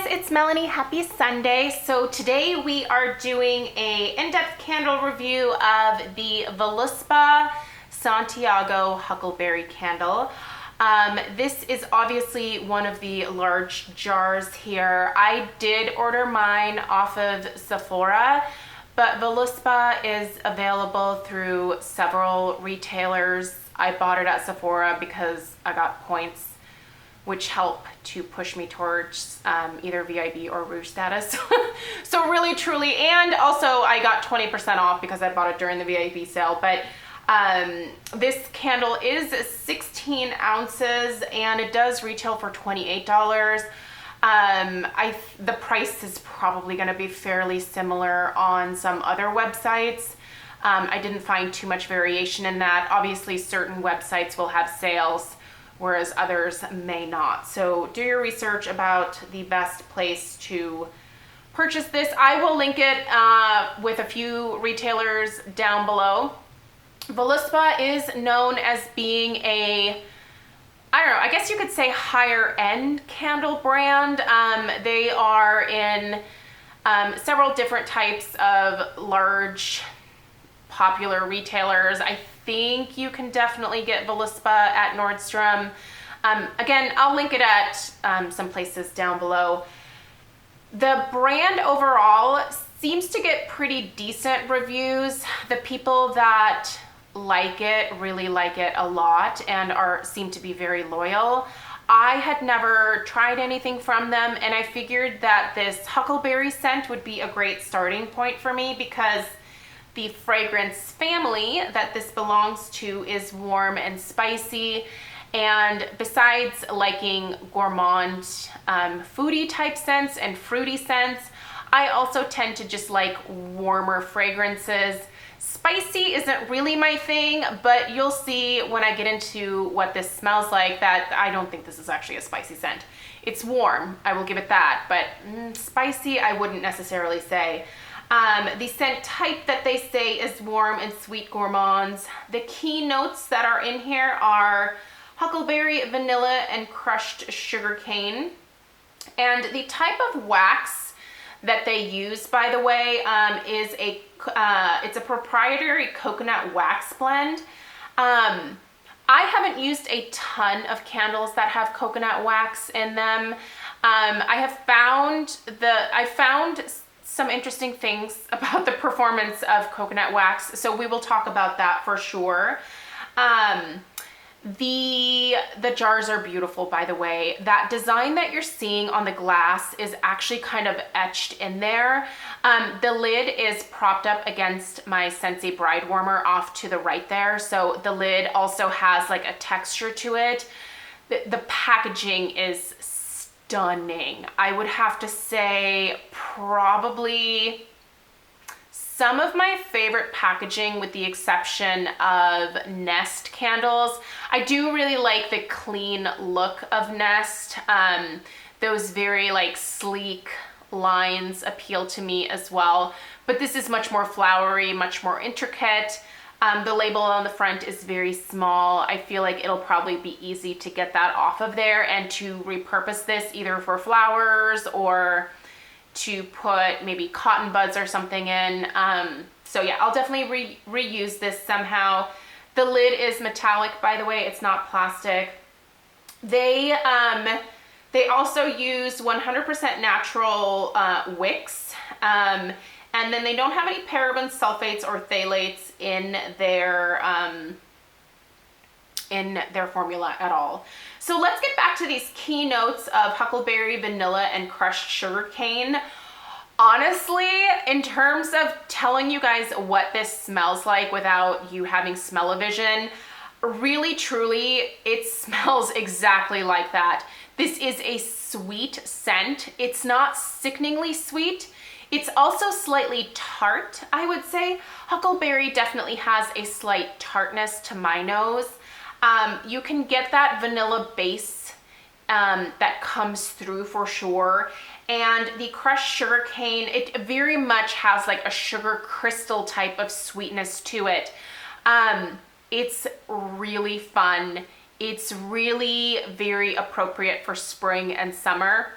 it's Melanie. Happy Sunday. So today we are doing a in-depth candle review of the Voluspa Santiago Huckleberry candle. This is obviously one of the large jars here. I did order mine off of Sephora, but Voluspa is available through several retailers. I bought it at Sephora because I got points which help to push me towards either VIB or Rouge status. So really, truly, and also I got 20% off because I bought it during the VIB sale. But this candle is 16 ounces and it does retail for $28. The price is probably gonna be fairly similar on some other websites. I didn't find too much variation in that. Obviously, certain websites will have sales, whereas others may not. So do your research about the best place to purchase this. I will link it with a few retailers down below. Voluspa is known as being a, I don't know, I guess you could say higher end candle brand. They are in several different types of large popular retailers. I think you can definitely get Voluspa at Nordstrom. Again, I'll link it at some places down below. The brand overall seems to get pretty decent reviews. The people that like it really like it a lot and seem to be very loyal. I had never tried anything from them, and I figured that this Huckleberry scent would be a great starting point for me because the fragrance family that this belongs to is warm and spicy. And besides liking gourmand, foodie type scents and fruity scents, I also tend to just like warmer fragrances. Spicy isn't really my thing, but you'll see when I get into what this smells like that I don't think this is actually a spicy scent. It's warm, I will give it that, but spicy I wouldn't necessarily say. The scent type that they say is warm and sweet gourmands. The key notes that are in here are huckleberry, vanilla, and crushed sugarcane. And the type of wax that they use, by the way, is it's a proprietary coconut wax blend. I haven't used a ton of candles that have coconut wax in them. I found some interesting things about the performance of coconut wax, so we will talk about that for sure. The jars are beautiful, by the way. That design that you're seeing on the glass is actually kind of etched in there. The lid is propped up against my Scentsy Bride Warmer off to the right there, so the lid also has like a texture to it. The packaging is stunning. I would have to say probably some of my favorite packaging, with the exception of Nest candles. I do really like the clean look of Nest. Those very like sleek lines appeal to me as well, but this is much more flowery, much more intricate. The label on the front is very small. I feel like it'll probably be easy to get that off of there and to repurpose this either for flowers or to put maybe cotton buds or something in. So yeah, I'll definitely reuse this somehow. The lid is metallic, by the way, it's not plastic. They also use 100% natural wicks. And then they don't have any parabens, sulfates, or phthalates in their formula at all. So let's get back to these key notes of huckleberry, vanilla, and crushed sugarcane. Honestly, in terms of telling you guys what this smells like without you having smell-o-vision, really, truly, it smells exactly like that. This is a sweet scent. It's not sickeningly sweet. It's also slightly tart, I would say. Huckleberry definitely has a slight tartness to my nose. You can get that vanilla base that comes through for sure. And the crushed sugarcane, it very much has like a sugar crystal type of sweetness to it. It's really fun. It's really very appropriate for spring and summer.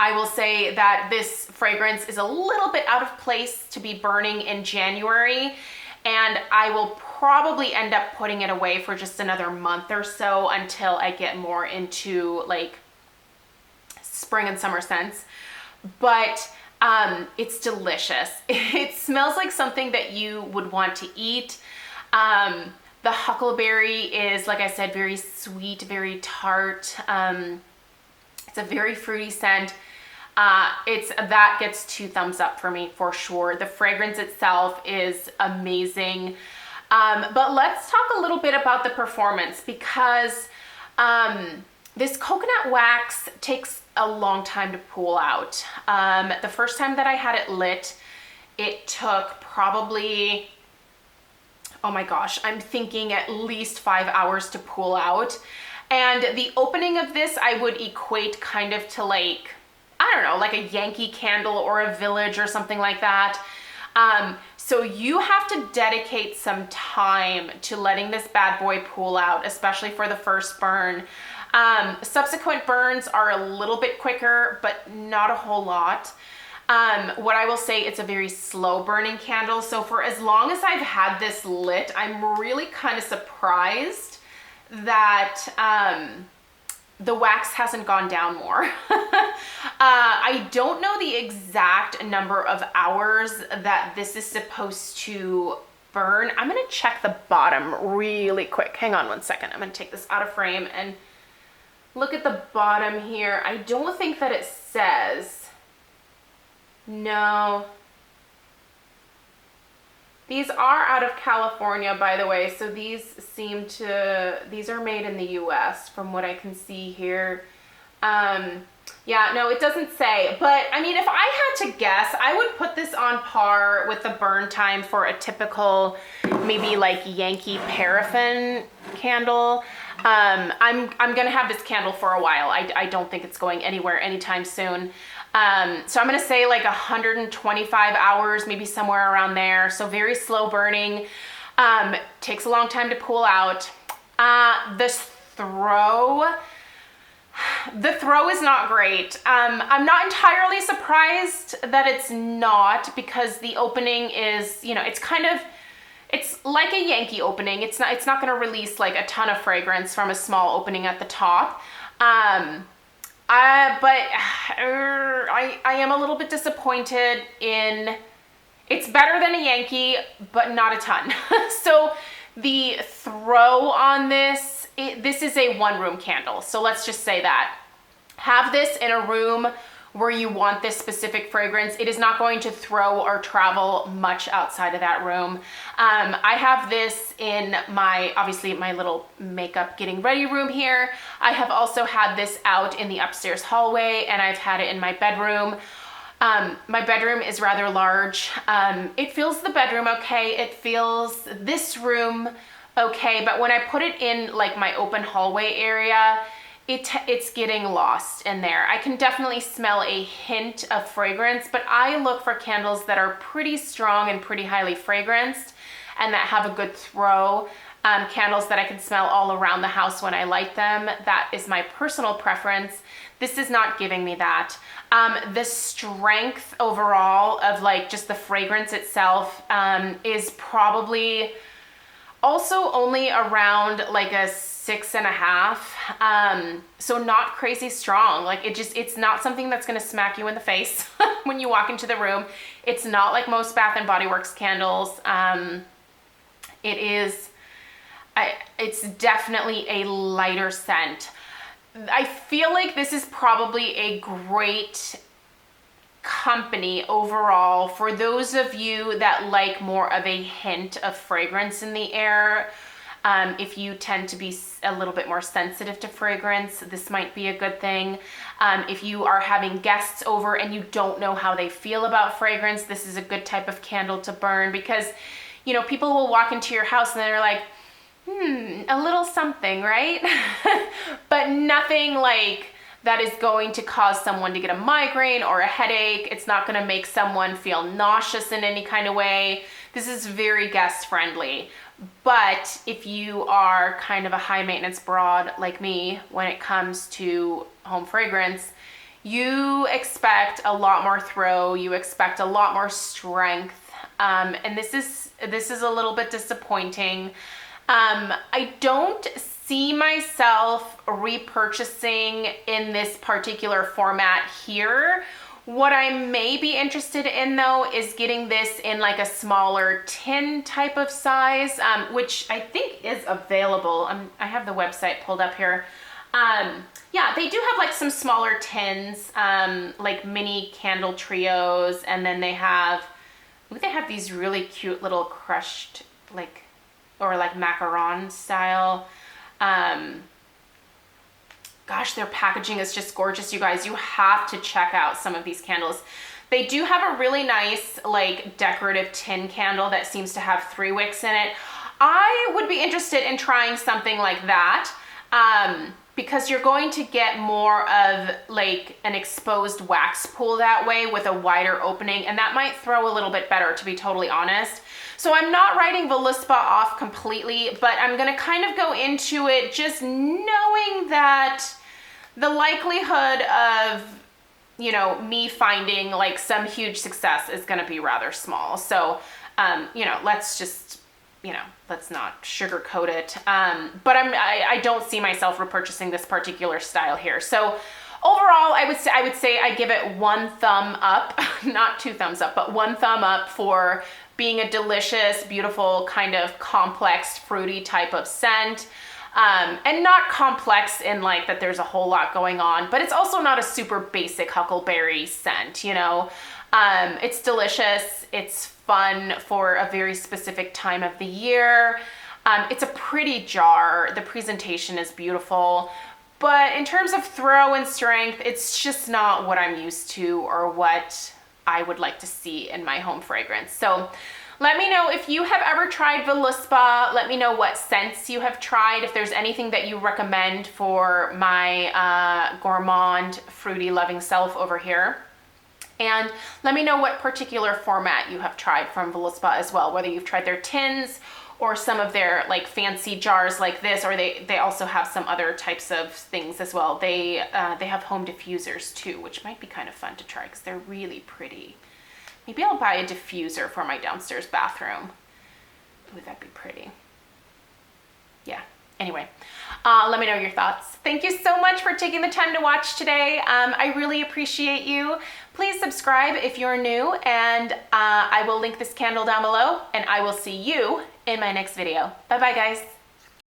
I will say that this fragrance is a little bit out of place to be burning in January, and I will probably end up putting it away for just another month or so until I get more into like spring and summer scents. But it's delicious. It smells like something that you would want to eat. The huckleberry is, like I said, very sweet, very tart. It's a very fruity scent. That gets 2 thumbs up for me for sure. The fragrance itself is amazing. But let's talk a little bit about the performance, because this coconut wax takes a long time to pool out. The first time that I had it lit, it took probably, oh my gosh, I'm thinking at least 5 hours to pool out. And the opening of this, I would equate kind of to like, I don't know, like a Yankee Candle or a Village or something like that. So you have to dedicate some time to letting this bad boy pool out, especially for the first burn. Subsequent burns are a little bit quicker, but not a whole lot. What I will say, it's a very slow burning candle. So for as long as I've had this lit, I'm really kind of surprised that the wax hasn't gone down more. I don't know the exact number of hours that this is supposed to burn. I'm gonna check the bottom really quick. Hang on one second. I'm gonna take this out of frame and look at the bottom here. I don't think that it says. No. These are out of California, by the way, so these are made in the US from what I can see here. Yeah, no, it doesn't say, but I mean, if I had to guess, I would put this on par with the burn time for a typical, maybe like Yankee paraffin candle. I'm gonna have this candle for a while. I don't think it's going anywhere anytime soon. So I'm gonna say like 125 hours, maybe somewhere around there. So very slow burning, takes a long time to pool out. The throw is not great. I'm not entirely surprised that it's not, because the opening is, you know, it's like a Yankee opening. It's not gonna release like a ton of fragrance from a small opening at the top. But I am a little bit disappointed in, it's better than a Yankee, but not a ton. So the throw on this, this is a 1-room candle. So let's just say that. Have this in a room where you want this specific fragrance. It is not going to throw or travel much outside of that room. I have this in obviously my little makeup getting ready room here. I have also had this out in the upstairs hallway, and I've had it in my bedroom. My bedroom is rather large. It feels the bedroom okay. It feels this room okay, but when I put it in like my open hallway area, it's getting lost in there. I can definitely smell a hint of fragrance, but I look for candles that are pretty strong and pretty highly fragranced and that have a good throw. Candles that I can smell all around the house when I light them. That is my personal preference. This is not giving me that. The strength overall of like just the fragrance itself is probably also only around like a 6.5. So not crazy strong. Like it's not something that's gonna smack you in the face when you walk into the room. It's not like most Bath and Body Works candles. It's definitely a lighter scent. I feel like this is probably a great company overall for those of you that like more of a hint of fragrance in the air. If you tend to be a little bit more sensitive to fragrance, this might be a good thing. If you are having guests over and you don't know how they feel about fragrance, this is a good type of candle to burn, because, you know, people will walk into your house and they're like, a little something, right? But nothing like that is going to cause someone to get a migraine or a headache. It's not going to make someone feel nauseous in any kind of way. This is very guest friendly. But if you are kind of a high maintenance broad like me when it comes to home fragrance, you expect a lot more throw, you expect a lot more strength, and this is a little bit disappointing. I don't see myself repurchasing in this particular format here. What I may be interested in though is getting this in like a smaller tin type of size, which I think is available. I have the website pulled up here. Yeah, they do have like some smaller tins, like mini candle trios, and then they have these really cute little crushed like, or like macaron style. Gosh, their packaging is just gorgeous, you guys. You have to check out some of these candles. They do have a really nice like decorative tin candle that seems to have 3 wicks in it. I would be interested in trying something like that, because you're going to get more of like an exposed wax pool that way with a wider opening, and that might throw a little bit better, to be totally honest. So I'm not writing Voluspa off completely, but I'm gonna kind of go into it just knowing that the likelihood of, you know, me finding like some huge success is gonna be rather small. So, you know, let's just, you know, let's not sugarcoat it. But I don't see myself repurchasing this particular style here. So overall, I would say I give it 1 thumb up, not 2 thumbs up, but 1 thumb up for being a delicious, beautiful, kind of complex, fruity type of scent. And not complex in like that there's a whole lot going on, but it's also not a super basic huckleberry scent, you know? It's delicious. It's fun for a very specific time of the year. It's a pretty jar. The presentation is beautiful, but in terms of throw and strength, it's just not what I'm used to or what I would like to see in my home fragrance. So let me know if you have ever tried Voluspa. Let me know what scents you have tried, if there's anything that you recommend for my gourmand, fruity loving self over here. And let me know what particular format you have tried from Voluspa as well, whether you've tried their tins or some of their like fancy jars like this, or they also have some other types of things as well. They have home diffusers too, which might be kind of fun to try because they're really pretty. Maybe I'll buy a diffuser for my downstairs bathroom. Ooh, that'd be pretty. Yeah, anyway, let me know your thoughts. Thank you so much for taking the time to watch today. I really appreciate you. Please subscribe if you're new, and I will link this candle down below, and I will see you in my next video. Bye-bye, guys.